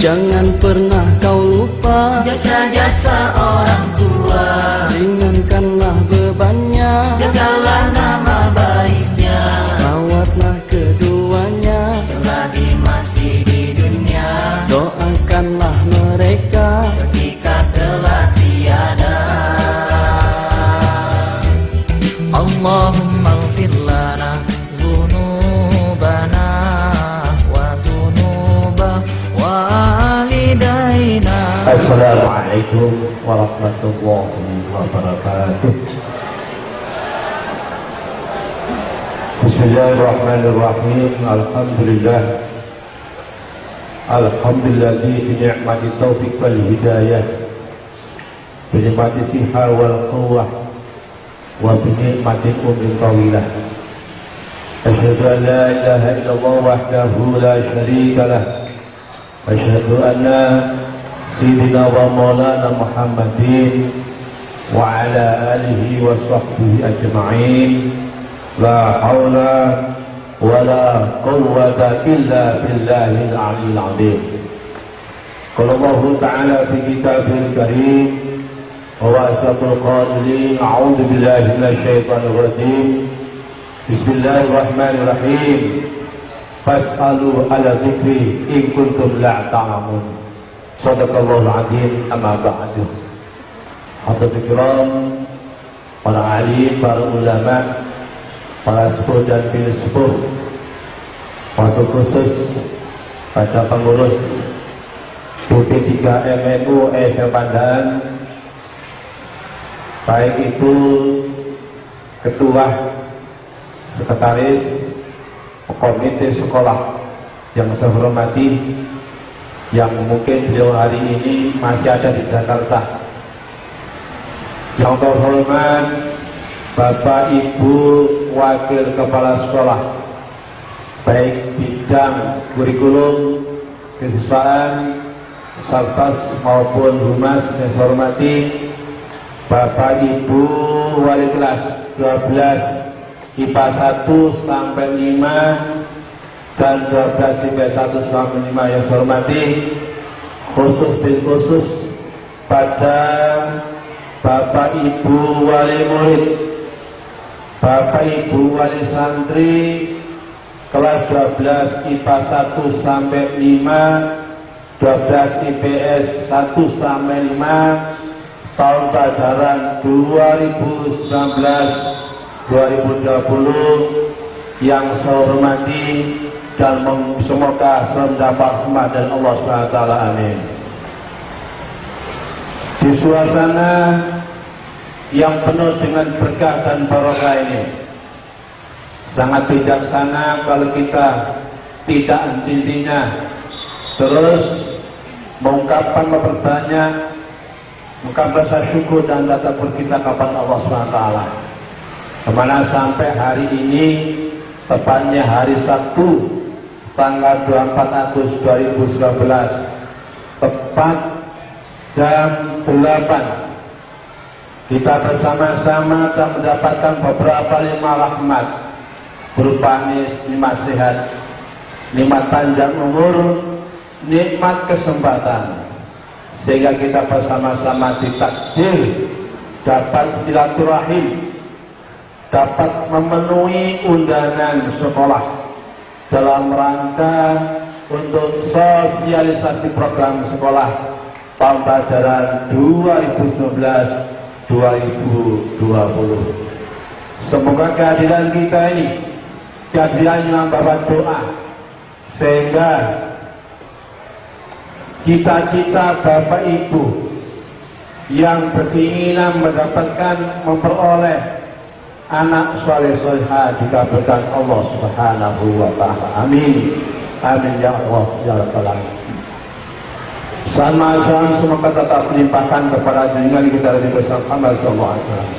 Jangan pernah kau lupa jasa-jasa orang tua. Ringankanlah bebannya, Jagalah nama baiknya. rawatlah keduanya. Selagi masih di dunia, Doakanlah mereka ketika telah tiada. Allahumma ighfir lana dzunubana wa dzunuba walidaina. Assalamualaikum warahmatullahi wabarakatuh. Bismillahirrahmanirrahim. Alhamdulillah. Alhamdulilladzi bi ni'mati taufiq wal hidayah, bi ni'mati siha wal quwwah, wa bi ni'mati umrin tawilah. Asyhadu an la ilaha illallah wahdahu la syarika lah. Asyhadu anna Sayyidina wa maulana Muhammadin wa ala alihi wa sahbihi ajma'in. La hawla wa la quwwata illa billahil aliyyil azim. Qala Allah ta'ala fi kitabil karim wa ashatul qailin a'udzu billahi minasy syaithanir rajim. Bismillahirrahmanirrahim. Fas'alu ala dzikri in kuntum la ta'lamun. Shadaqallahul azim. Amma ba'du. Hadirin kiram, para alim, para ulama, para sepuh dan bini sepuh, waktu khusus pada pengurus BP3 MNU ESL Pandan, baik itu ketua, sekretaris, komite sekolah yang saya hormati, yang mungkin beliau hari ini masih ada di Jakarta, yang terhormat Bapak Ibu Wakil Kepala Sekolah, baik bidang kurikulum, kesiswaan, Salpas maupun Humas, saya hormati Bapak Ibu Wali kelas 12 IPA 1 sampai 5 dan 12 IPA 1 sampai 5 yang saya hormati, khusus pada Bapak Ibu Wali murid, Bapak Ibu Wali santri kelas 12 IPA 1 sampai 5, 12 IPS 1 sampai 5, tahun pelajaran 2019-2020 yang saya hormati dan semoga mendapat rahmat dari Allah SWT. Amin. Di suasana yang penuh dengan berkah dan barokah ini, sangat bijaksana kalau kita tidak henti-hentinya terus mengungkapkan, memperbanyak, mengungkapkan rasa syukur dan rasa kita kepada Allah SWT. Kemana sampai hari ini, tepatnya hari Sabtu tanggal 24 Agustus 2019, tepat jam 8, kita bersama-sama telah mendapatkan beberapa nikmat rahmat berupa nikmat sehat, nikmat panjang umur, nikmat kesempatan, sehingga kita bersama-sama ditakdir dapat silaturahim, dapat memenuhi undangan sekolah dalam rangka untuk sosialisasi program sekolah tahun pelajaran 2019-2020. Semoga kehadiran kita ini kehadiran yang membawa doa, sehingga cita-cita Bapak Ibu yang berkeinginan mendapatkan, memperoleh anak soleh-solehah dikabulkan Allah Subhanahu wa ta'ala. Amin. Amin ya Allah ya Rabbal alamin. Salam semoga tetap melimpahkan kepada junjungan kita Nabi Muhammad sallallahu alaihi wasallam.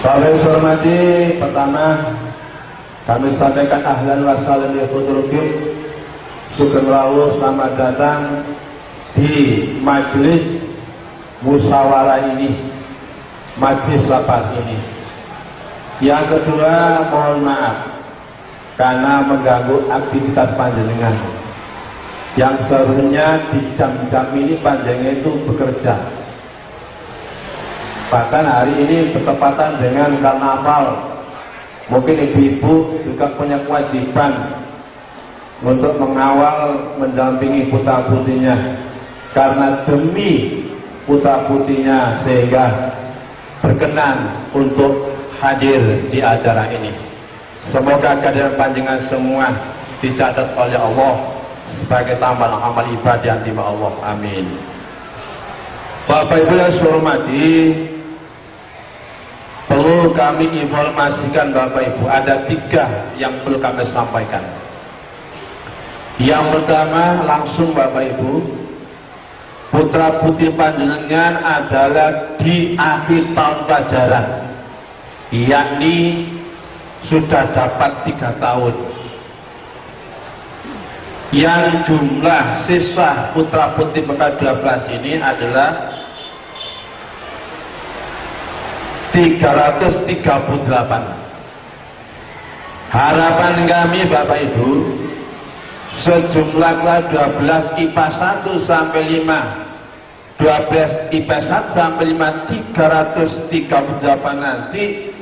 Saya hormati, pertama kami sampaikan ahlan wa sahlan ya hadirin. Sugeng rawuh, selamat datang di majelis musyawarah ini, majelis rapat ini. Yang kedua, mohon maaf karena mengganggu aktivitas panjenengan. yang seharusnya di jam-jam ini panjangnya itu bekerja. Bahkan hari ini bertepatan dengan karnaval, mungkin ibu-ibu juga punya kewajiban untuk mengawal, mendampingi putra-putrinya, karena demi putra-putrinya sehingga berkenan untuk hadir di acara ini. Semoga kehadiran panjenengan semua dicatat oleh Allah sebagai tambahan amal ibadah yang dimiliki Allah. Amin. Bapak Ibu yang saya hormati, perlu kami informasikan Bapak Ibu, ada 3 yang perlu kami sampaikan. Yang pertama, langsung Bapak Ibu, putra putri panjenengan adalah di akhir tahun pelajaran, yakni sudah dapat 3 tahun. Yang jumlah siswa putra putri PK 12 ini adalah 338. Harapan kami Bapak Ibu, sejumlah kelas 12 IPA 1 sampai 5, 12 IPA 1 sampai 5, 338 nanti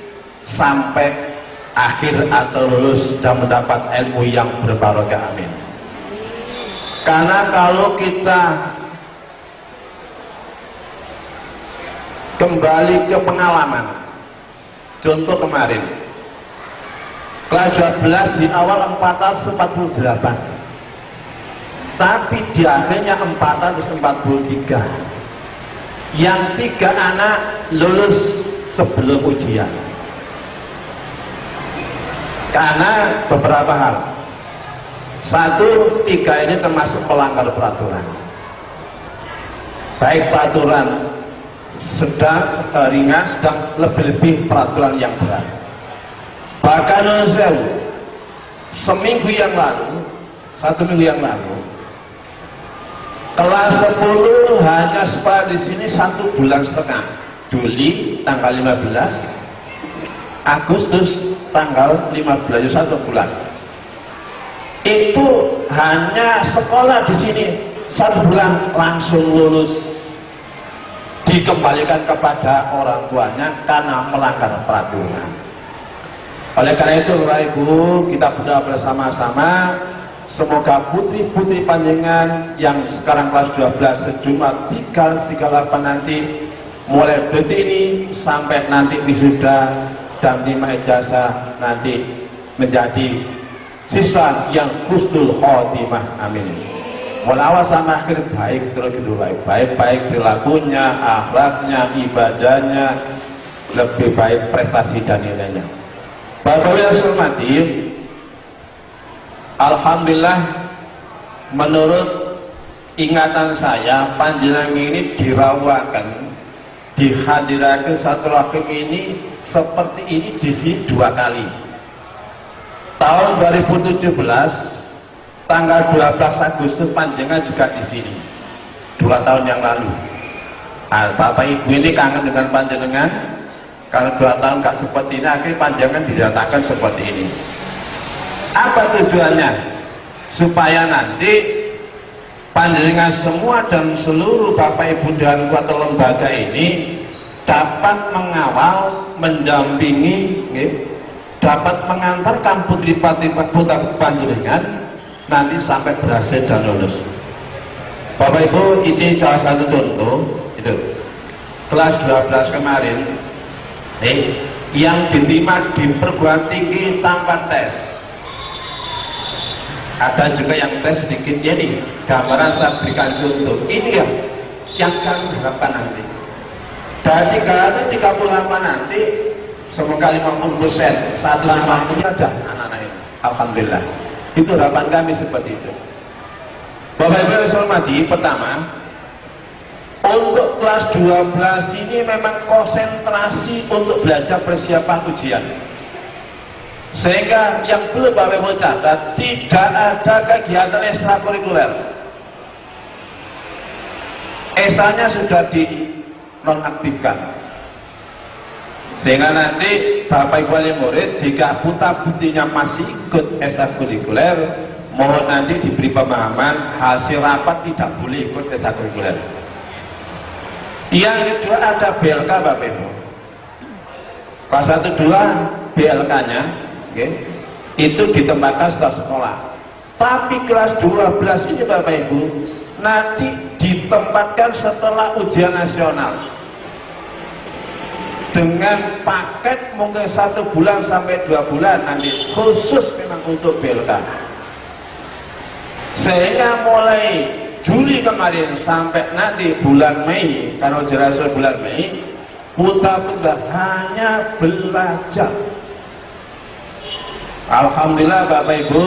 sampai akhir atau lulus dan mendapat ilmu yang berbarokah. Amin. Karena kalau kita kembali ke pengalaman, contoh kemarin kelas 12 di awal 448, tapi di akhirnya 443. Yang 3 anak lulus sebelum ujian karena beberapa hal. 1, 3 ini termasuk pelanggar peraturan, baik peraturan sedang, ringan, sedang, lebih-lebih peraturan yang berat. Bahkan seminggu yang lalu, 1 minggu yang lalu, kelas 10 hanya sekolah di sini 1,5 bulan. Juli tanggal 15, Agustus tanggal 15, 1 bulan. Itu hanya sekolah di sini 1 bulan langsung lulus, dikembalikan kepada orang tuanya karena melanggar peraturan. Oleh karena itu Bapak Ibu, kita berdoa bersama-sama, semoga putri-putri panjenengan yang sekarang kelas 12 sejumlah 338 nanti, mulai detik ini sampai nanti wisuda dan terima ijazah, nanti menjadi siswa yang husnul khotimah. Amin. Awal sama akhir baik, terus gitu baik perilakunya, akhlaknya, ibadahnya, lebih baik prestasi dan nilainya. Bapak yang saya hormati, alhamdulillah, menurut ingatan saya, panjenengan ini dirawakan, dihadirkan satu rahim ini seperti ini di sini 2 kali. Tahun 2017 tanggal 12 Agustus panjenengan juga di sini 2 tahun yang lalu. Bapak Ibu ini kangen dengan panjenengan, kalau 2 tahun gak seperti ini, akhirnya panjenengan didatangkan seperti ini. Apa tujuannya? Supaya nanti panjenengan semua dan seluruh Bapak Ibu dan kuat lembaga ini dapat mengawal, mendampingi, dapat mengantarkan putri-putri panjenengan nanti sampai berhasil dan lulus. Bapak Ibu, ini salah satu contoh. Itu kelas 12 kemarin yang diterima di perguruan tinggi tanpa tes. Ada juga yang tes sedikit. Jadi gambaran saya berikan contoh. Ini yang kami harapkan nanti. Dari 338 nanti semoga 50% 150 ada anak-anak ini. Alhamdulillah. Itu harapan kami seperti itu. Bapak Ibu yang saya hormati, pertama, untuk kelas 12 ini memang konsentrasi untuk belajar persiapan ujian. Sehingga yang perlu Bapak Ibu catat, tidak ada kegiatan ekstrakurikuler. ESA-nya sudah dinonaktifkan. Sehingga nanti Bapak Ibu wali murid, jika putra-putrinya masih ikut ekstrakurikuler, mohon nanti diberi pemahaman hasil rapat tidak boleh ikut ekstrakurikuler. Yang kedua ada BLK Bapak Ibu. Kelas 1 2 BLK-nya itu ditempatkan setelah sekolah. Tapi kelas 12 ini Bapak Ibu nanti ditempatkan setelah ujian nasional dengan paket mungkin 1 bulan sampai 2 bulan nanti khusus memang untuk BLK. Sehingga mulai Juli kemarin sampai nanti bulan Mei, karena ujian nasional bulan Mei, putra-putra hanya belajar. Alhamdulillah Bapak Ibu,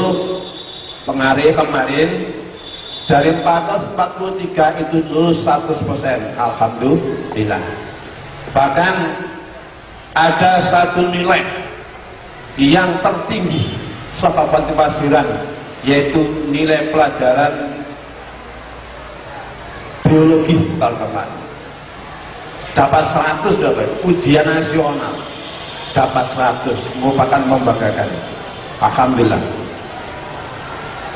kemarin dari 443 itu lulus 100%. Alhamdulillah. Bahkan ada satu nilai yang tertinggi sahabat Pasuruan, yaitu nilai pelajaran biologi tahun kemarin. Dapat 100 Bapak Ibu, ujian nasional dapat 100, merupakan membanggakan. Alhamdulillah.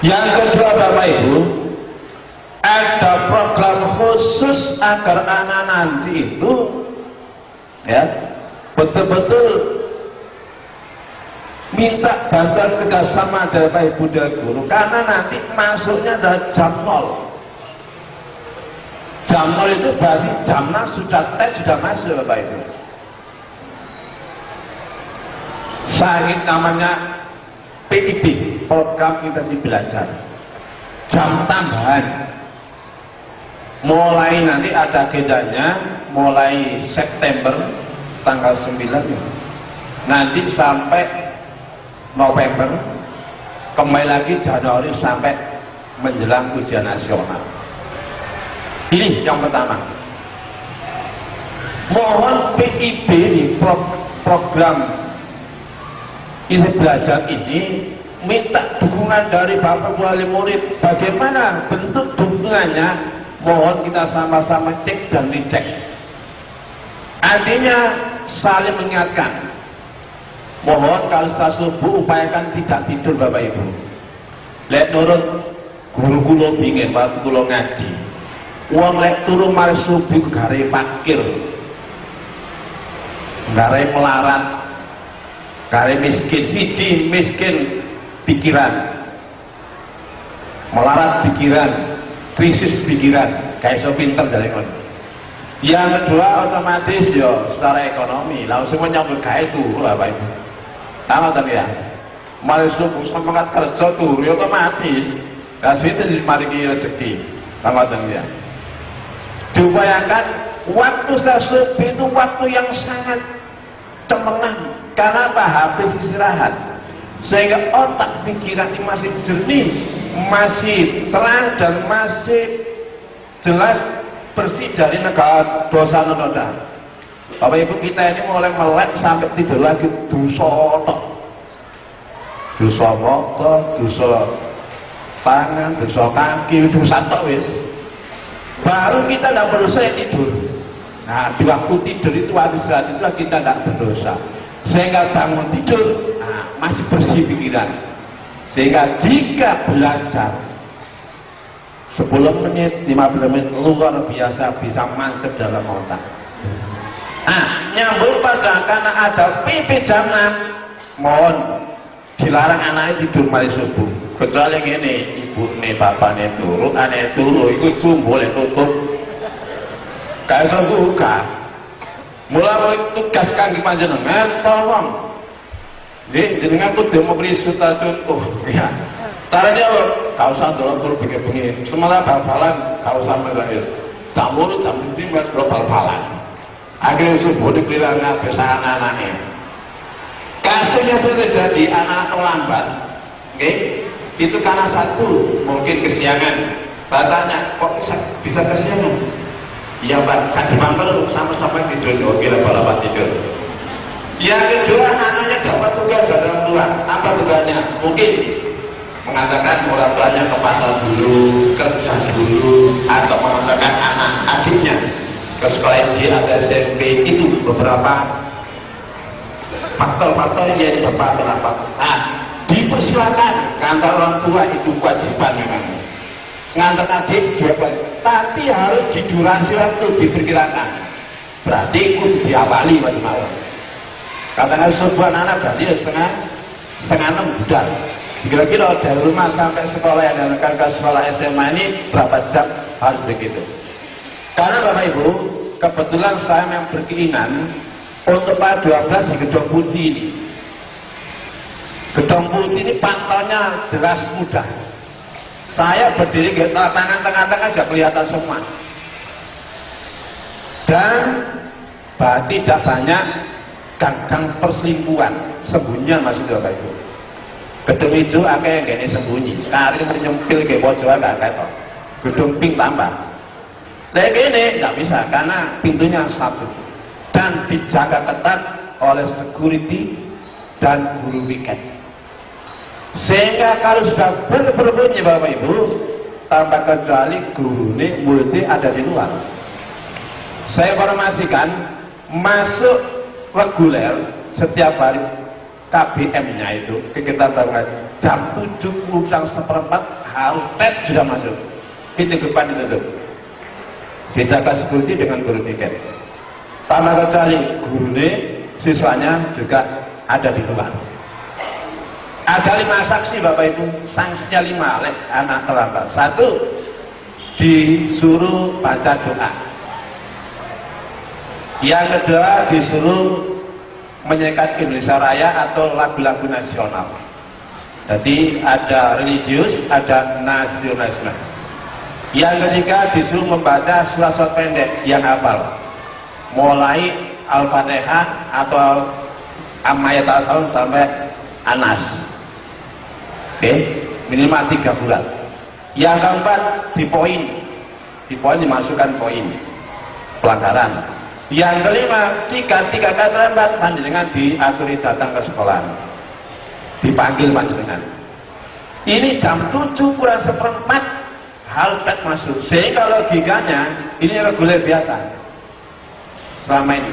Yang kedua Bapak Ibu, ada program khusus agar anak nanti itu ya betul-betul minta bantuan kerjasama dari Bapak Ibu dan guru, karena nanti masuknya adalah jam 0. Jam 0 itu berarti jam 6 sudah tes, sudah masuk Bapak Ibu. Saya namanya PIB, program intensif belajar. Jam tambahan. Mulai nanti ada agendanya, mulai September tanggal 9 nanti sampai November, kembali lagi Januari sampai menjelang ujian nasional. Ini yang pertama. Mohon PIB di program ini belajar ini minta dukungan dari Bapak Wali Murid. Bagaimana bentuk dukungannya? Mohon kita sama-sama cek dan dicek. Artinya saling mengingatkan. Mohon kalau setelah subuh upayakan tidak tidur Bapak Ibu. Lihat nurut guru-guru bingin waktu kulo ngaji. Uang lek turun mari subuh gare fakir, gare melarat, gare miskin, siji miskin pikiran, melarat pikiran, krisis pikiran, kayak so pinter dari kon. Yang kedua otomatis yo secara ekonomi langsung menyambut gaya turu Bapak Ibu. Tahu tak ya? Mari subuh semangat kerja turu otomatis. Nah situ dimaringi rezeki. Tahu tak ya? Diupayakan waktu subuh itu waktu yang sangat cemerlang. Karena apa? Habis istirahat, sehingga otak pikiran ini masih jernih, masih terang dan masih jelas bersih dari negara dosa noda. Bapak Ibu kita ini mulai melek sampai tidur lagi dosa otak, dosa mata, dosa tangan, dosa kaki, dosa tok wis. Baru kita tidak berdosa tidur. Nah di waktu tidur itu waktu istirahat itu kita tidak berdosa, sehingga bangun tidur masih bersih pikiran. Sehingga jika belajar 10 menit, 15 menit luar biasa bisa mantap dalam otak. Nyambung pada karena ada PP jam 6, mohon dilarang anaknya tidur mari subuh. Kecuali ini ibu nih bapaknya turu, anaknya turu, itu boleh tutup. Kayak buka. Mulai tugas kaki panjenengan, tolong. Jenengan kudu memberi suta contoh, ya. Caranya kau usah dorong guru begini-begini. Semalah bal-balan, kau usah mengalir. Campur, campur mas bal-balan. Akhirnya subuh dikelilingi habis anak-anaknya. Kasusnya sudah jadi anak terlambat, itu karena satu mungkin kesiangan. Batanya kok bisa kesiangan? Iya Pak, tadi mampir sama-sama tidur, oke lah balapan tidur. Yang kedua anaknya dapat tugas dari orang tua. Apa tugasnya? Mungkin mengatakan orang tuanya ke pasar dulu, kerja dulu, atau mengatakan anak adiknya ke sekolah SD atau SMP. Itu beberapa faktor-faktor yang dapat kenapa. dipersilakan ngantar orang tua itu kewajiban memang, ngantar adik juga, tapi harus di durasi waktu diperkirakan, berarti itu diawali macam-macam. Katakan sebuah anak berarti setengah 6 budak. Kira-kira dari rumah sampai sekolah yang dilakukan ke sekolah SMA ini berapa jam harus begitu. Karena Bapak Ibu, kebetulan saya memang berkeinginan untuk pada 12 di Gedong Putih ini. Gedong Putih ini pantaunya jelas mudah. Saya berdiri di tangan tengah-tengah sudah kelihatan semua. Dan tidak banyak gang-gang perselingkuhan, sembunyian masih Bapak Ibu. Gedung hijau akeh yang gini sembunyi, kari menyempil ke pojokan gak ketok. Gedung pink tambah. Nah ini tidak bisa karena pintunya satu dan dijaga ketat oleh security dan guru weekend. Sehingga kalau sudah berbunyi Bapak Ibu, tanpa kecuali guru ini multi ada di luar. Saya informasikan masuk reguler setiap hari KBM-nya itu kegiatan banget jam 7:04 harus tes sudah masuk pintu depan itu dijaga security dengan guru tiket, tanpa kecuali guru ini siswanya juga ada di luar. Ada 5 saksi Bapak Ibu, sanksinya 5 oleh anak terlambat. 1 disuruh baca doa, yang kedua disuruh menyanyikan Indonesia Raya atau lagu-lagu nasional. Jadi ada religius, ada nasionalisme. Yang ketiga disuruh membaca surat-surat pendek yang hafal, mulai Al-Fatihah atau Amayat al-Salam sampai Anas. Oke, minimal 3 bulan. Yang keempat di poin dimasukkan poin pelanggaran. Yang kelima, jika 3 kali terlambat, panjenengan diaturi datang ke sekolah, dipanggil panjenengan. Ini jam 7:04 hal tes masuk. Sehingga logikanya ini reguler biasa. Selama ini,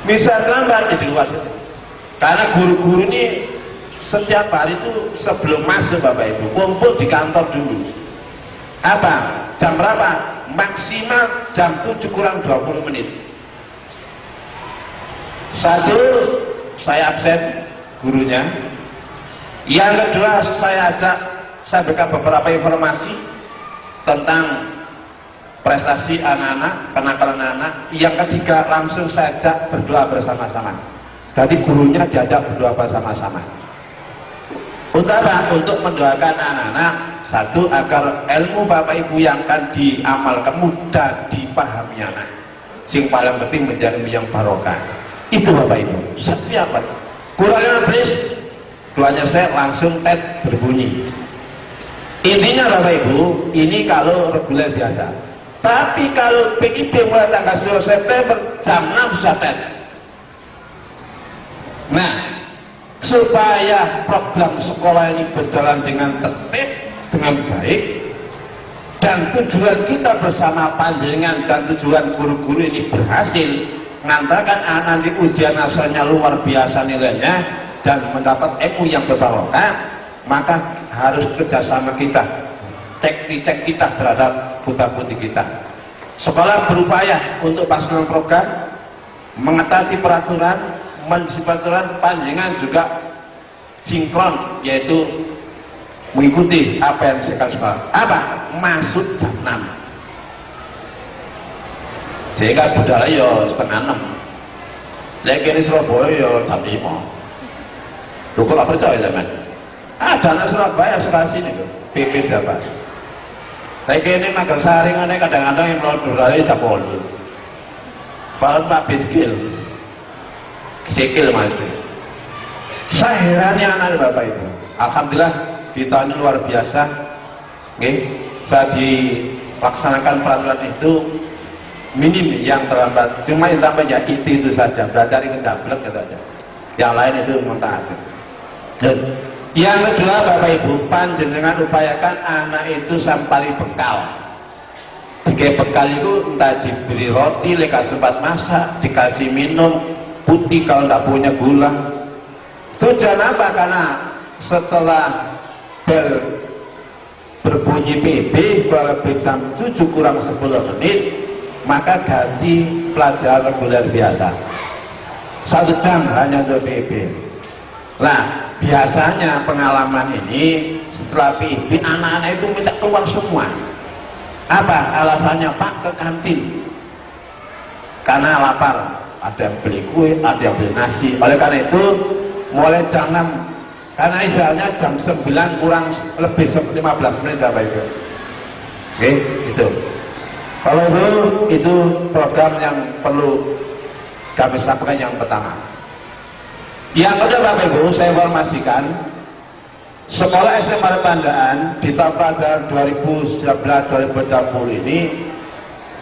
bisa terlambat di luar situ. Karena guru-guru ini setiap hari itu sebelum masuk Bapak Ibu kumpul di kantor dulu. Apa? Jam berapa? Maksimal jam 7 kurang 20 menit. 1, saya absen gurunya. Yang kedua, saya berikan beberapa informasi tentang prestasi anak-anak, kenakalan anak. Yang ketiga, langsung saya ajak berdoa bersama-sama. Jadi gurunya diajak berdoa bersama-sama. Untuk apa? Untuk mendoakan anak-anak, 1, agar ilmu Bapak Ibu yang akan diamalkan mudah dipahami anak. Sing paling penting menjadi yang barokah. Itu Bapak Ibu. Setiap kurangnya please, doanya saya langsung tes berbunyi. Intinya Bapak Ibu, ini kalau reguler biasa. Tapi kalau PIB mulai tanggal 10 September jam 6 sudah tes. Nah, supaya program sekolah ini berjalan dengan tertib, dengan baik, dan tujuan kita bersama panjenengan dan tujuan guru-guru ini berhasil mengantarkan anak nanti ujian nasionalnya luar biasa nilainya dan mendapat ilmu yang berbarokah, maka harus kerjasama kita, cek kita terhadap putra-putri kita. Sekolah berupaya untuk pelaksanaan program, mengatasi peraturan, mendisiplin panjenengan juga sinkron, yaitu mengikuti apa yang disediakan sekolah. Apa? Masuk jam 6. Sehingga budaya ya setengah 6. Lagi di Surabaya ya jam 5. Lu kok percaya zaman? Ada anak Surabaya sekolah sini tuh, PP berapa? Lagi ini magang saring ini kadang-kadang yang budaya jam 8. Bahkan Pak Biskil sikil maju. Saya herannya anak Bapak Ibu. Alhamdulillah di tahun ini luar biasa. Saya dilaksanakan peraturan itu minim yang terlambat. Cuma yang tambah ya itu saja. Belajar itu dablek saja. Yang lain itu mentaati. Dan yang kedua Bapak Ibu, panjenengan upayakan anak itu sampai bekal. Dikasih bekal itu entah diberi roti, dikasih sempat masak, dikasih minum putih kalau tidak punya gula. Tujuan apa? Karena setelah bel berbunyi PB kalau bintang 7 kurang 10 menit, maka ganti pelajaran reguler biasa 1 jam hanya untuk PB. Nah, biasanya pengalaman ini setelah PB anak-anak itu minta keluar semua. Apa alasannya? Pak, ke kantin karena lapar, ada yang beli kue, ada yang beli nasi. Oleh karena itu mulai jam 6, karena idealnya jam 9 kurang lebih 15 menit Bapak Ibu. Oke, itu. Kalau itu program yang perlu kami sampaikan yang pertama. Yang kedua Bapak Ibu, saya informasikan sekolah SMA Pandaan di tahun pelajaran 2019-2020 ini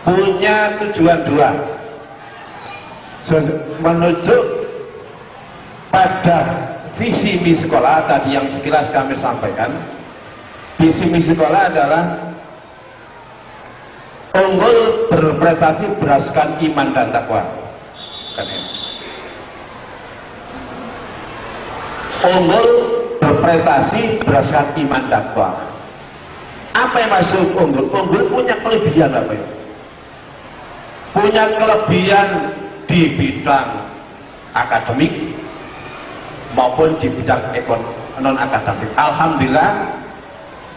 punya tujuan 2 menuju pada visi misi sekolah tadi yang sekilas kami sampaikan. Visi misi sekolah adalah unggul berprestasi berdasarkan iman dan takwa. Unggul berprestasi berdasarkan iman dan takwa. Apa yang masuk unggul? Unggul punya kelebihan apa ya? Punya kelebihan di bidang akademik maupun di bidang non akademik. Alhamdulillah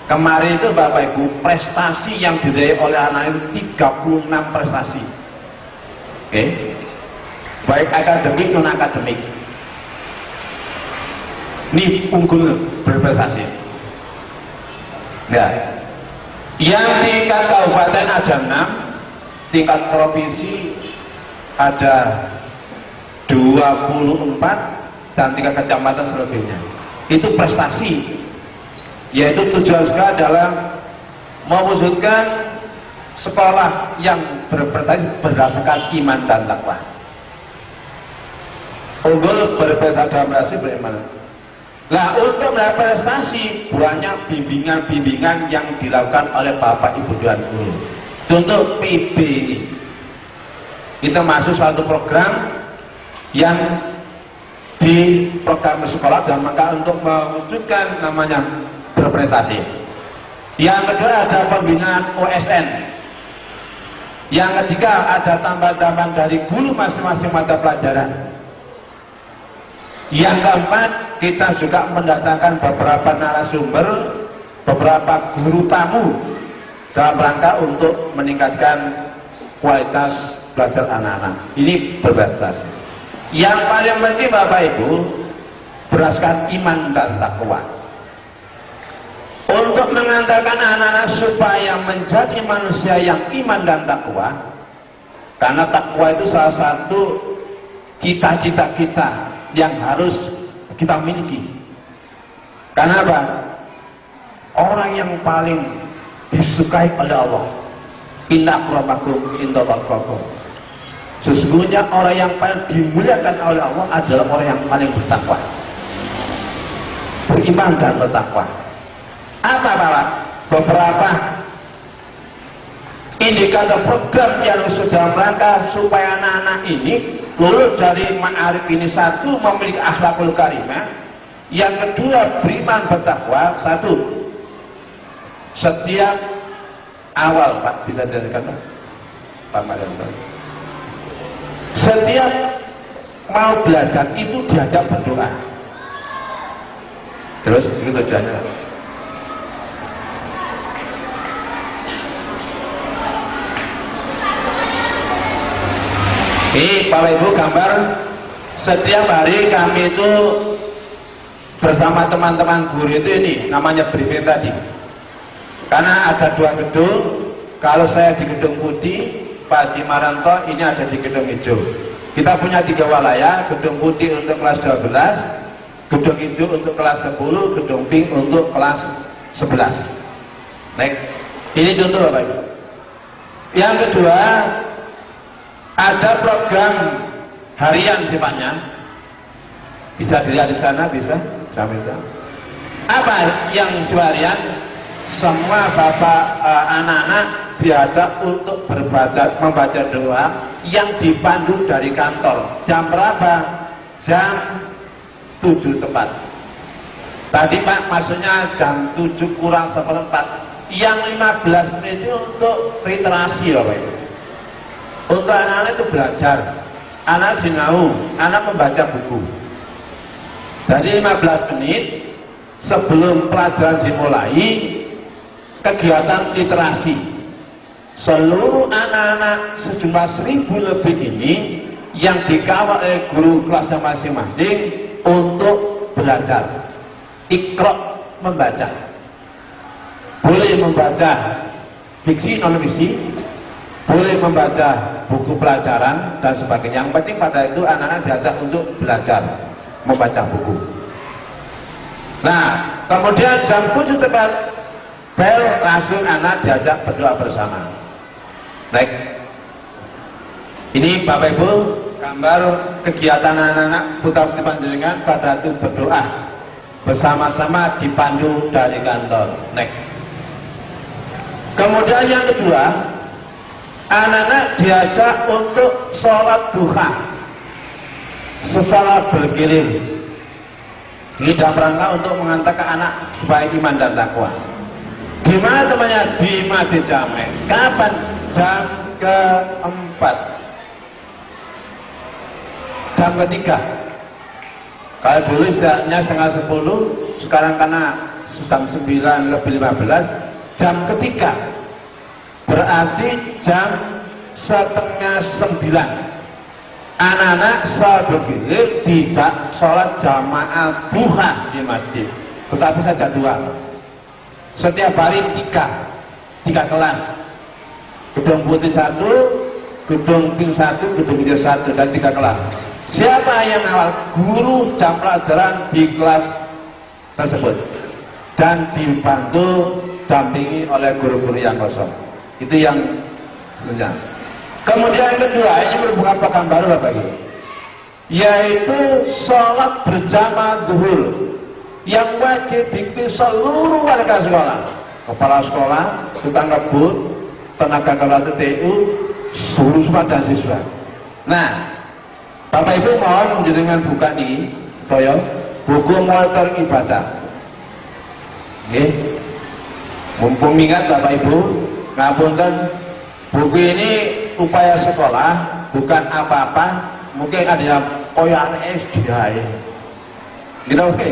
kemarin itu Bapak Ibu prestasi yang diraih oleh anak itu 36 prestasi. Oke, baik akademik non akademik. Ini unggul berprestasi. Nah, yang tingkat kabupaten ada 6, tingkat provinsi ada 24 dan tingkat kecamatan selebihnya. Itu prestasi, yaitu tujuan sekolah adalah mewujudkan sekolah yang berprestasi berdasarkan iman dan takwa. Unggul berprestasi dalam prestasi bagaimana? Nah, untuk meraih prestasi banyak bimbingan-bimbingan yang dilakukan oleh Bapak Ibu dan Guru. Contoh PB ini. Kita masuk satu program yang di program sekolah dan maka untuk mewujudkan namanya berprestasi. Yang kedua ada pembinaan OSN. Yang ketiga ada tambahan-tambahan dari guru masing-masing mata pelajaran. Yang keempat kita juga mendatangkan beberapa narasumber, beberapa guru tamu dalam rangka untuk meningkatkan kualitas belajar anak-anak. Ini berprestasi. Yang paling penting Bapak Ibu berdasarkan iman dan takwa. Untuk mengantarkan anak-anak supaya menjadi manusia yang iman dan takwa, karena takwa itu salah satu cita-cita kita yang harus kita miliki. Karena apa? Orang yang paling disukai oleh Allah, inna akramakum indallahi. Sesungguhnya orang yang paling dimuliakan oleh Allah adalah orang yang paling bertakwa, beriman dan bertakwa. Apa Bapak? Beberapa indikator program yang sudah merangka supaya anak-anak ini lulus dari ma'arif ini. Satu, memiliki akhlakul karimah. Yang kedua, beriman bertakwa. Satu, setiap awal Pak bisa dijadikan Pak Madan. Setiap mau belajar itu diajak berdoa. Terus itu tujuannya. Ini Bapak Ibu gambar setiap hari kami itu bersama teman-teman guru itu ini namanya briefing tadi. Karena ada 2 gedung, kalau saya di gedung putih, Pak Dimaranto ini ada di gedung hijau. Kita punya 3 walaya, gedung putih untuk kelas 12, gedung hijau untuk kelas 10, gedung pink untuk kelas 11. Baik, ini contoh Bapak Ibu. Yang kedua, ada program harian sifatnya, bisa dilihat di sana, bisa. Apa yang harian? Semua bapak anak-anak diajak untuk membaca doa yang dipandu dari kantor. Jam berapa? Jam 7 tepat. Tadi Pak, maksudnya jam 7 kurang 1/4. Yang 15 menit itu untuk literasi Bapak Ibu. Untuk anak-anak itu belajar, anak sinau, anak membaca buku. Jadi 15 menit sebelum pelajaran dimulai, kegiatan literasi. Seluruh anak-anak sejumlah 1000 lebih ini yang dikawal oleh guru kelasnya masing-masing untuk belajar. Iqra, membaca. Boleh membaca fiksi non fiksi, boleh membaca buku pelajaran dan sebagainya. Yang penting pada itu anak-anak diajak untuk belajar membaca buku. Nah, kemudian jam 7 tepat bel, langsung anak diajak berdoa bersama. Baik, ini Bapak Ibu gambar kegiatan anak-anak putra putri panjenengan pada itu berdoa bersama-sama dipandu dari kantor. Next. Kemudian yang kedua, anak-anak diajak untuk sholat duha secara bergilir. Ini dalam rangka untuk mengantarkan anak supaya iman dan takwa. Di mana temannya? Di Masjid Jamek. Kapan? Jam ke-4. Jam ke-3. Kalau dulu setidaknya setengah 10, sekarang karena jam 9 lebih 15, jam ke-3. Berarti jam setengah 9. Anak-anak sholat bergilir tidak sholat jamaah duha di masjid, tetapi saja 2. Setiap hari 3 kelas. Gedung putih 1, gedung pink 1, gedung hijau 1, dan 3 kelas. Siapa yang awal? Guru jam pelajaran di kelas tersebut dan dibantu dampingi oleh guru-guru yang kosong. Itu yang sebenarnya. Kemudian yang kedua, ini merupakan program baru Bapak Ibu, yaitu sholat berjamaah zuhur yang wajib diikuti seluruh warga sekolah, kepala sekolah, tukang kebun, tenaga kelola TTU, seluruh siswa dan siswa. Nah, Bapak Ibu mohon menjenengan buka nih, toyo, buku monitoring ibadah. Oke, mumpung ingat Bapak Ibu, ngapunten, buku ini upaya sekolah, bukan apa-apa. Mungkin ada yang koyak SD ya. Gitu oke.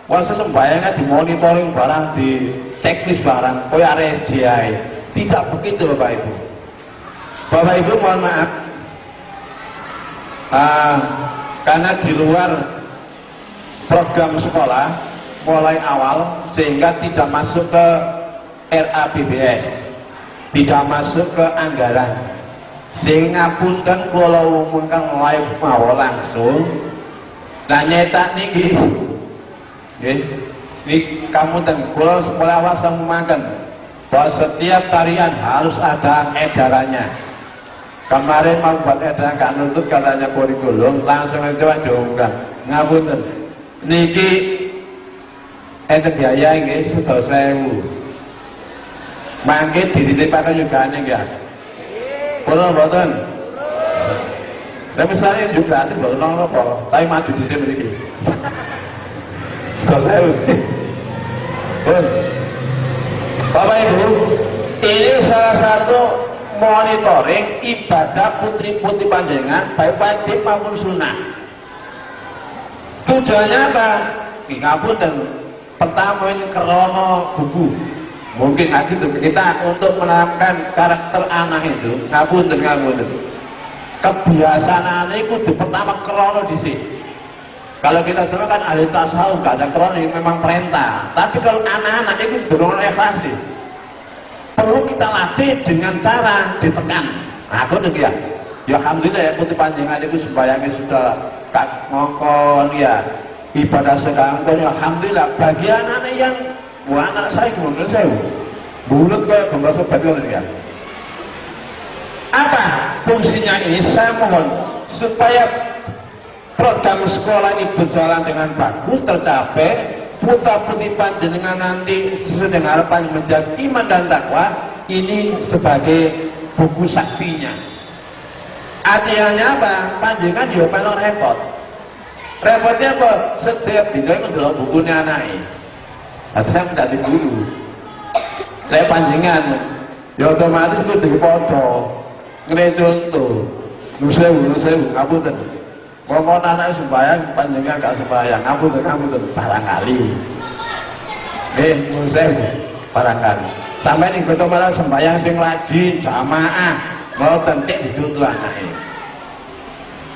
Wasa sembayangnya dimonitoring barang, di teknis barang, koyak SD ya. Tidak begitu Bapak Ibu. Bapak Ibu mohon maaf. Karena di luar program sekolah mulai awal sehingga tidak masuk ke RAPBS, tidak masuk ke anggaran, sehingga pun kan kalau umumkan live mau langsung dan nyetak niki ini kamu dan kalau sekolah awal makan bahwa setiap tarian harus ada edarannya. Kemarin mau buat edaran gak nutut katanya kurikulum, langsung aja diunggah. Ngapunten niki enten biaya nggih 100.000. Mangke dititipaken yugane nggih. Purun mboten? Lah misalnya juga nanti baru nong apa, tapi maju di sini mriki. 100.000. Pun. Bapak Ibu, ini salah satu monitoring ibadah putri-putri panjenengan baik wajib maupun sunnah. Tujuannya apa? Ngapunten. Pertama ini krono buku. Mungkin nanti kita untuk menerapkan karakter anak itu, ngapunten. Kebiasaan anak itu pertama krono di sini. Kalau kita semua kan ahli tasawuf, nggak ada krono, memang perintah. Tapi kalau anak-anak itu dorong refleksi, perlu kita latih dengan cara ditekan. Aku ya, ya alhamdulillah ya putri panjenengan itu sembahyangnya sudah kak ngokon ya, ibadah sedang ya alhamdulillah. Bagi anak-anak yang wah anak saya menurut saya bulut kayak gambar sobat ya. Apa fungsinya ini? Saya mohon supaya program sekolah ini berjalan dengan bagus, tercapai, putra putri panjenengan nanti sesuai dengan harapan menjadi iman dan takwa, ini sebagai buku saktinya. Artinya apa? Panjenengan juga perlu repot. Repotnya apa? Setiap dino itu ndelok bukunya anake. Lah saya menjadi guru. Saya panjenengan ya otomatis itu dipoco. Ngene contoh. Nusewu ngapunten. Wong anak sembahyang panjenengan gak sembahyang, ngapunten barangkali. Nusewu barangkali. Sampai ning kota malah sembahyang sing rajin jamaah, mboten tik dicontoh anake.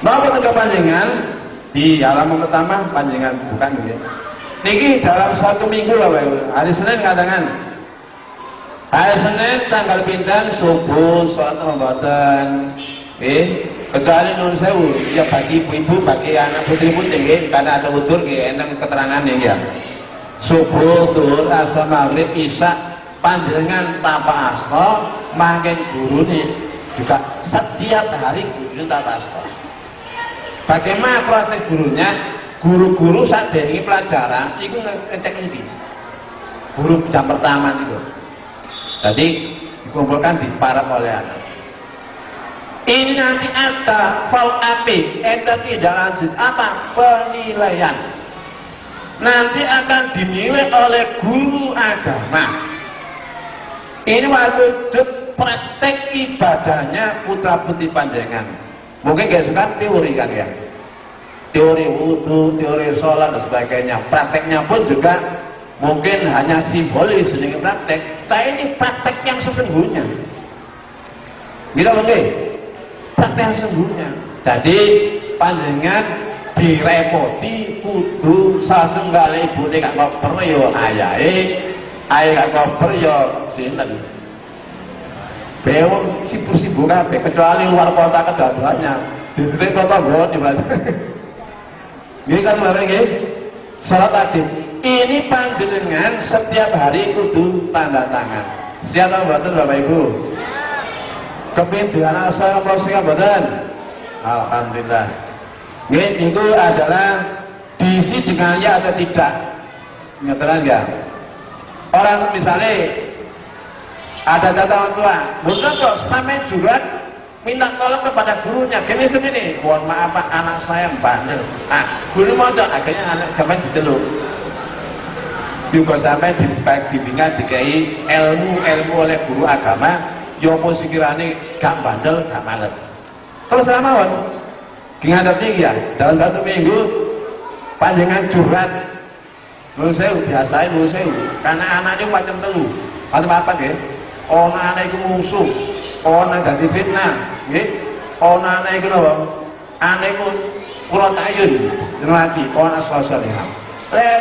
Napa tengah panjenengan di halaman pertama panjenengan bukan gitu. Niki dalam 1 minggu lah Pak. Hari Senin katakan. Hari Senin tanggal pinten subuh salat Ramadan. Kecuali nun sewu ya bagi ibu-ibu, bagi anak putri-putri nggih, karena ada utur nggih eneng keterangannya ya. Subuh, zuhur, asar, maghrib, isya panjenengan tanpa asta mangken gurune juga setiap hari guru tanpa asta. Bagaimana proses gurunya? Guru-guru saat dari pelajaran itu ngecek ini. Guru jam pertama itu. Jadi dikumpulkan di para oleh anak. Ini nanti ada fal api, tidak lanjut apa penilaian. Nanti akan dinilai oleh guru agama. Ini wujud praktek ibadahnya putra putri panjenengan. Mungkin gak suka teori kan ya, teori wudhu, teori sholat dan sebagainya. Prakteknya pun juga mungkin hanya simbolis dengan praktek. Tapi ini praktek yang sesungguhnya. Gitu mungkin praktek yang sesungguhnya. Jadi panjenengan direpoti kudu sasenggale ibune gak koper yo ayahe, aye gak koper yo sinten. Bewong sibuk-sibuk kabeh kecuali luar kota kedaduannya. Di kota Bogor di mana? Ini kan Bapak nggih. Salat wajib. Ini panjenengan setiap hari kudu tanda tangan. Siapa mboten Bapak Ibu? Kepin di anak saya apa sing mboten? Alhamdulillah. Nggih itu adalah diisi dengan ya atau tidak. Ngerti enggak? Orang misalnya ada orang tua, bukan kok sampai jurat minta tolong kepada gurunya. Gini sini, mohon maaf Pak, anak saya bandel. Guru mau akhirnya anak sampai diceluk. Juga sampai dibimbingan dikai ilmu oleh guru agama. Yo pikirannya gak bandel, gak males. Kalau selama wan, ingat ya, dalam 1 minggu panjangan jurat. Menurut saya biasain menurut saya, karena anaknya macam telu, macam apa ya? Ono anak iku musuh, ono dadi fitnah, nggih. Ono anak iku napa? Anak iku kula tayun, ngerti, ono sosial ya.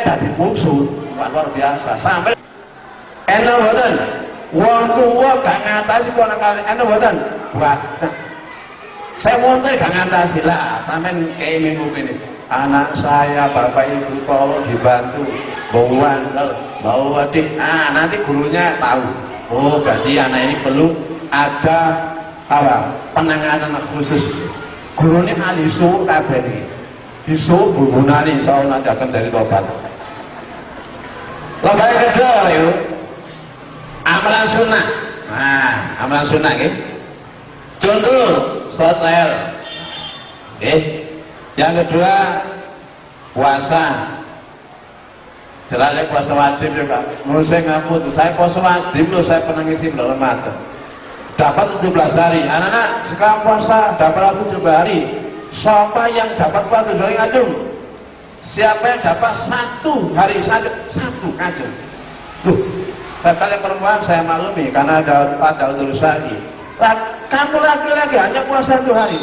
Dadi musuh, luar biasa. Sampai eno mboten. Wong tuwa gak ngatasi kok anak eno mboten. Buat. Saya mau gak ngatasi lah, sampean kayak minggu ini. Anak saya, bapak ibu tolong dibantu, bawa adik. Nanti gurunya tahu. Oh, berarti anak ini perlu ada apa? Penanganan khusus. Guru ini ahli suhu kabeh iki. Disuh bubunane insyaallah nanti akan dari tobat. Lomba kedua yuk. Amalan sunnah. Amalan sunnah nggih. Contoh sholat. Yang kedua puasa. Jelasnya puasa wajib juga. Menurut saya ngamu, saya puasa wajib loh, saya pernah ngisi bulan Ramadan. Dapat 17 hari. Anak-anak sekarang puasa dapat 17 hari. Siapa yang dapat puasa 17 hari ngajung? Siapa yang dapat 1 hari saja? 1 ngajung. Tuh, kalian perempuan saya maklumi karena ada urusan ini. Kamu laki-laki hanya puasa 1 hari.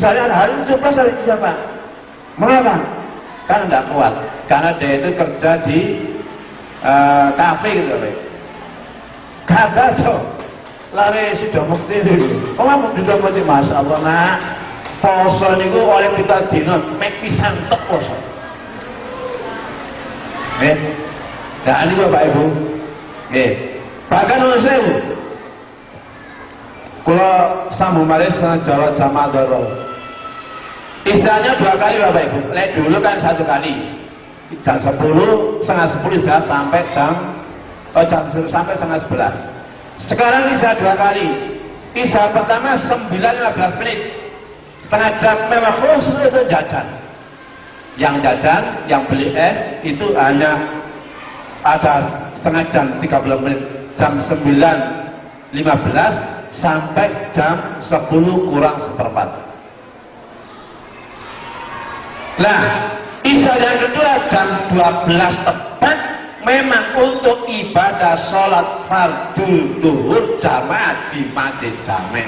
Saya hari 17 hari siapa? Mengapa? Karena tidak kuat. Karena dia itu kerja di kafe gitu loh. Kagak so, lari sudah mukti dulu. Oh kamu sudah mukti, masya Allah nak. Poso niku oleh kita dino, mek pisan tek poso. Nah ini Bapak Ibu. Bahkan oleh saya, kalau sambung maris Jawa Jamaah Doro. Istilahnya 2 kali Bapak Ibu. Dulu kan 1 kali. Jam 10, setengah 10 bisa sampai jam sampai setengah 11. Sekarang bisa 2 kali. Isya pertama 9:15 menit. Setengah jam memang khusus itu jajan. Yang jajan, yang beli es itu hanya ada setengah jam, 30 menit, jam 9.15 sampai jam 10 kurang seperempat. Nah, isya yang kedua jam 12 tepat, memang untuk ibadah sholat fardu zuhur jamaah di masjid jami'.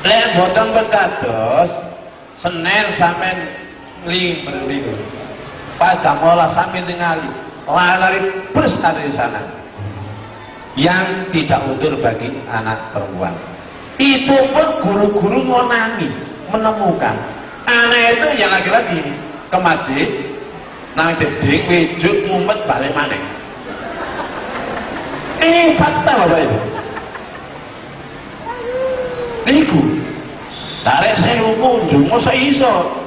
Lek boten pekados Senin sampai libur pas jam 12 sampai tingali lari bus ada di sana yang tidak udur bagi anak perempuan. Itu pun guru-guru ngonangi menemukan anak itu yang laki-laki ke masjid nang jeding wijuk ngumpet balik maneh. Ini fakta Bapak Ibu. Niku tarik sewu kunjung masa iso.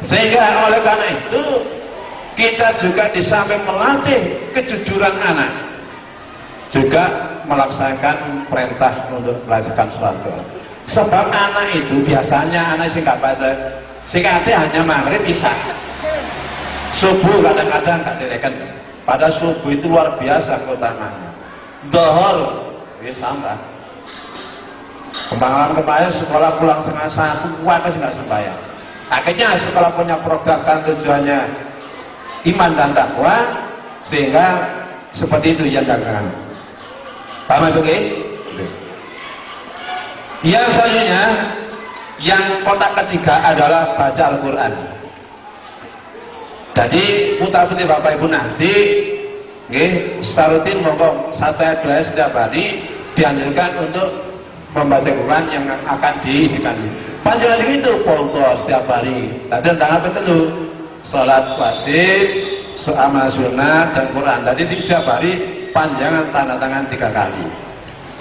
Sehingga oleh karena itu kita juga di samping melatih kejujuran anak juga melaksanakan perintah untuk melaksanakan suatu. Sebab anak itu biasanya anak sing gak baca singkatnya hanya maghrib isya. Subuh kadang-kadang gak direken. Pada subuh itu luar biasa keutamanya. Dohor, ya sama. Kemarin sekolah pulang setengah 1, waktu nggak sembahyang. Akhirnya sekolah punya program kan tujuannya iman dan takwa, sehingga seperti itu yang dagangan. Paham itu, okay? Yang selanjutnya, yang kotak ketiga adalah baca Al-Quran. Jadi putra-putri Bapak Ibu nanti sarutin monggo 1 ayat 2 ayat setiap hari dianjurkan untuk membaca Quran yang akan diisikan. Panjang itu foto setiap hari. Tadi tentang apa itu? Salat wajib, amal sunat dan Quran. Jadi di setiap hari panjangan tanda tangan 3 kali.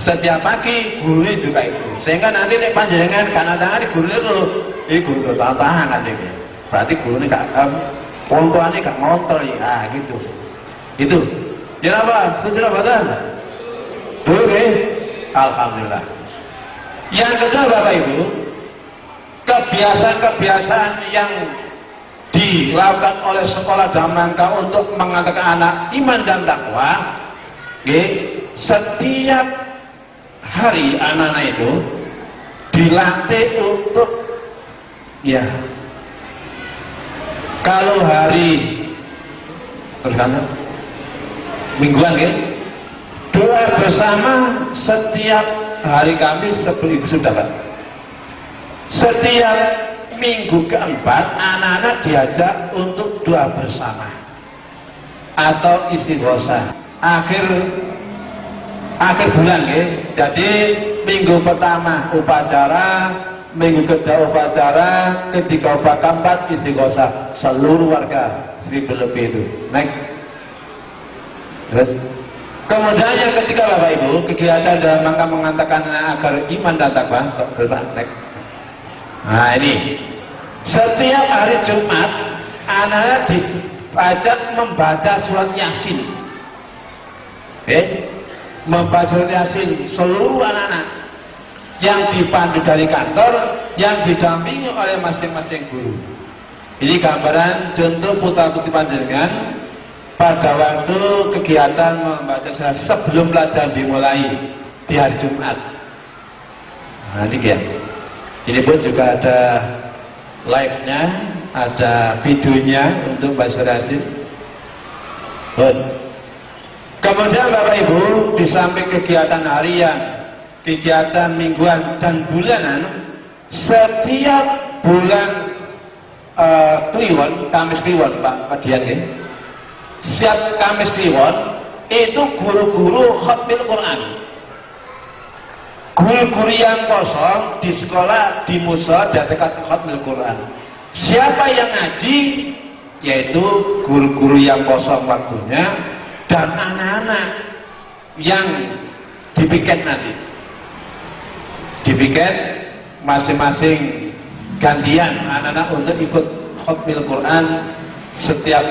Setiap pagi guru juga itu. Sehingga nanti nek panjangan tanda tangan di guru itu, guru tanda tangan aja. Berarti guru ini gak pontuannya gak ngotor ya, gitu. Itu. Ya apa? Sudah badan. Oke. Alhamdulillah. Yang kedua Bapak Ibu, kebiasaan-kebiasaan yang dilakukan oleh sekolah dalam rangka untuk mengatakan anak iman dan takwa, setiap hari anak-anak itu dilatih untuk kalau hari mingguan doa bersama setiap hari Kamis sebelum Ibu sudah Pak. Setiap minggu keempat anak-anak diajak untuk doa bersama atau istighosah akhir bulan Jadi minggu pertama upacara, minggu kedua upacara, ketiga upacara, keempat istighosah seluruh warga 1000 lebih itu. Naik. Terus kemudian yang ketiga Bapak Ibu, kegiatan dalam rangka mengatakan agar iman dan takwa. Naik. Nah ini setiap hari Jumat anak-anak diajak membaca surat Yasin. Membaca surat Yasin seluruh anak-anak yang dipandu dari kantor, yang didampingi oleh masing-masing guru. Ini gambaran contoh putra-putri panjenengan pada waktu kegiatan membaca surat sebelum pelajaran dimulai di hari Jumat. Nah ini ya. Ini pun juga ada live-nya, ada videonya untuk bahasa Yasin. Kemudian Bapak Ibu, di samping kegiatan harian, kegiatan mingguan dan bulanan, setiap bulan Kliwon, Kamis Kliwon Pak Dian, setiap Kamis Kliwon itu guru-guru khatmil Quran. Guru-guru yang kosong di sekolah, di musola diadakan khatmil Quran. Siapa yang ngaji, yaitu guru-guru yang kosong waktunya dan anak-anak yang dipiket nanti. Dipiket masing-masing gantian anak-anak untuk ikut khatmil Quran setiap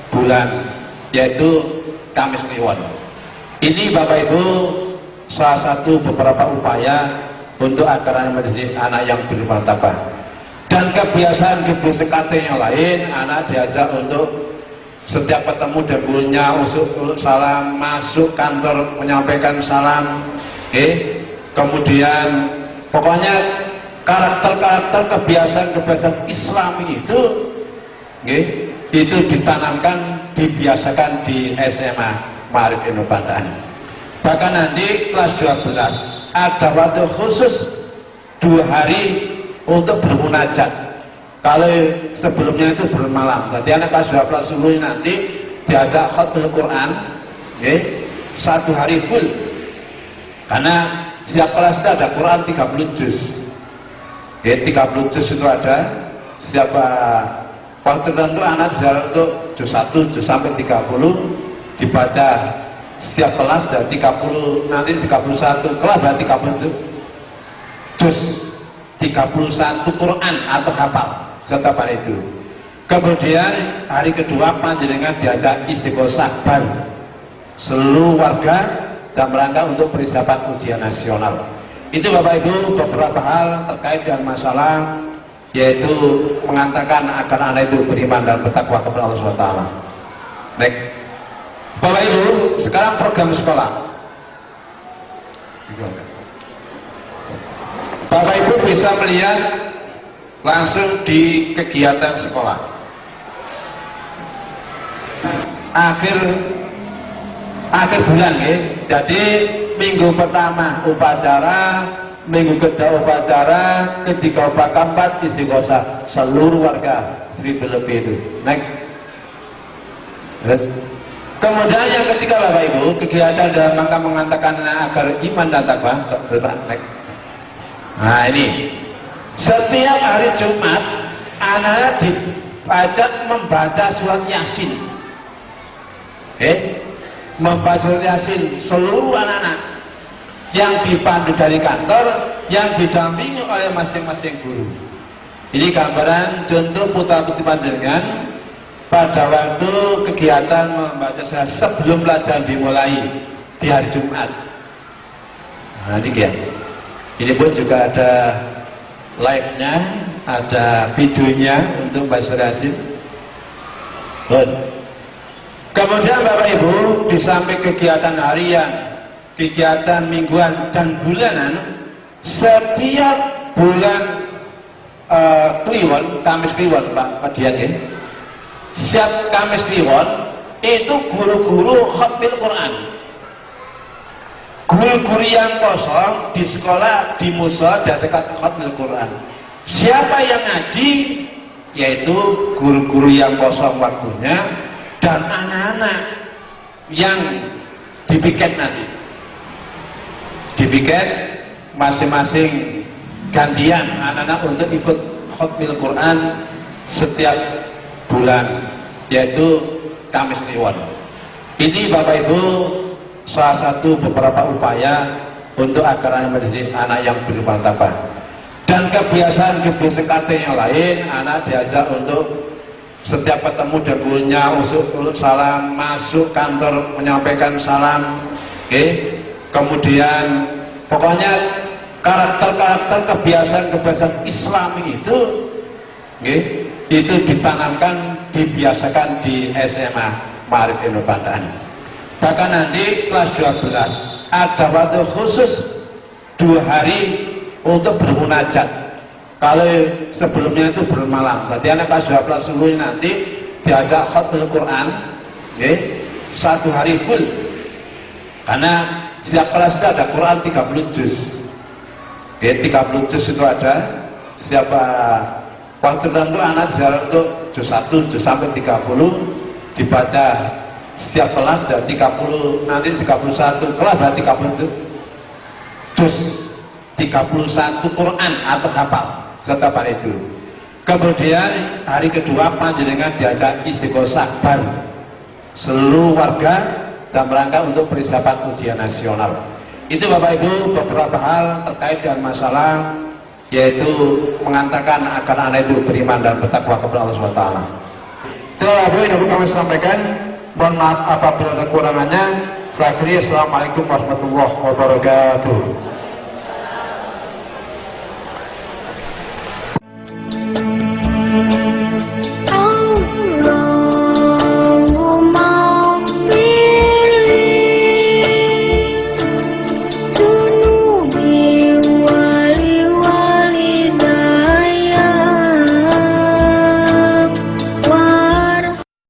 bulan, yaitu Kamis Kliwon. Ini Bapak Ibu salah satu beberapa upaya untuk agar anak mendidik anak yang bermartabat. Dan kebiasaan yang lain, anak diajak untuk setiap ketemu dan gurunya usuk salam, masuk kantor menyampaikan salam, kemudian pokoknya karakter-karakter kebiasaan Islami itu ditanamkan, dibiasakan di SMA Ma'arif Ilmu Bantaan. Bahkan nanti kelas 12 ada waktu khusus 2 hari untuk bermunajat. Kalau sebelumnya itu bermalam, berarti anak kelas 12 dulu nanti diajak khatmul Quran, 1 hari full. Karena setiap kelas itu ada Quran 30 juz. 30 juz itu ada. Setiap waktu tertentu anak dijarah untuk juz 1, juz sampai 30 dibaca setiap kelas, dan 30 nanti 31 kelas berarti 30 juz 31 Quran atau hafal setiap hari itu. Kemudian hari kedua panjenengan diajak istighosah baru seluruh warga dan rangka untuk persiapan ujian nasional. Itu Bapak Ibu beberapa hal terkait dengan masalah yaitu mengatakan agar anak itu beriman dan bertakwa kepada Allah SWT. Baik, Bapak Ibu, sekarang program sekolah. Bapak Ibu bisa melihat langsung di kegiatan sekolah. Akhir bulan ya. Jadi minggu pertama upacara, minggu kedua upacara, ketiga upacara, istighosah seluruh warga 1000 lebih itu. Next. Terus. Kemudian yang ketiga Bapak Ibu, kegiatan dalam rangka mengatakan agar iman dan takwa. Next. Nah ini setiap hari Jumat anak diajak membaca surat Yasin. Membaca surat Yasin seluruh anak-anak yang dipandu dari kantor, yang didampingi oleh masing-masing guru. Ini gambaran contoh putra-putri panjenengan pada waktu kegiatan membaca surat sebelum pelajaran dimulai di hari Jumat. Nah ini ya. Ini pun juga ada live-nya, ada videonya untuk Mbak Surasin. Kemudian Bapak Ibu, di samping kegiatan harian, kegiatan mingguan dan bulanan, setiap bulan Kliwon, Kamis Kliwon Pak Dian ya. Setiap Kamis Kliwon itu guru-guru khatmil Quran. Guru-guru yang kosong di sekolah, di musola dan dekat khatmil Quran. Siapa yang ngaji? Yaitu guru-guru yang kosong waktunya dan anak-anak yang dipiket nanti. Dipiket masing-masing gantian anak-anak untuk ikut khatmil Quran setiap bulan, yaitu Kamis Kliwon. Ini Bapak Ibu salah satu beberapa upaya untuk agar anak mendidik anak yang beriman takwa. Dan kebiasaan yang lain, anak diajak untuk setiap ketemu dan gurunya usuk salam, masuk kantor menyampaikan salam, kemudian pokoknya karakter-karakter kebiasaan Islami itu ditanamkan, dibiasakan di SMA Ma'arif Ilmu Bantaan. Bahkan nanti kelas 12 ada waktu khusus 2 hari untuk bermunajat. Kalau sebelumnya itu bermalam, berarti anak kelas 12 dulu nanti diajak khatmul Quran, 1 hari full. Karena setiap kelas itu ada Quran 30 juz. 30 juz itu ada. Setiap waktu tertentu anak dijarah untuk juz 1, juz sampai 30 dibaca setiap kelas, dan 30 nanti 31 kelas berarti 30 juz 31 Quran atau hafal setiap hari itu. Kemudian hari kedua panjenengan diajak istighosah baru seluruh warga dan rangka untuk persiapan ujian nasional. Itu Bapak Ibu beberapa hal terkait dengan masalah yaitu mengatakan agar anak itu beriman dan bertakwa kepada Allah SWT. Itulah Bapak Ibu kami sampaikan. Mohon maaf apabila ada kekurangannya. Saya akhiri, assalamualaikum warahmatullahi wabarakatuh.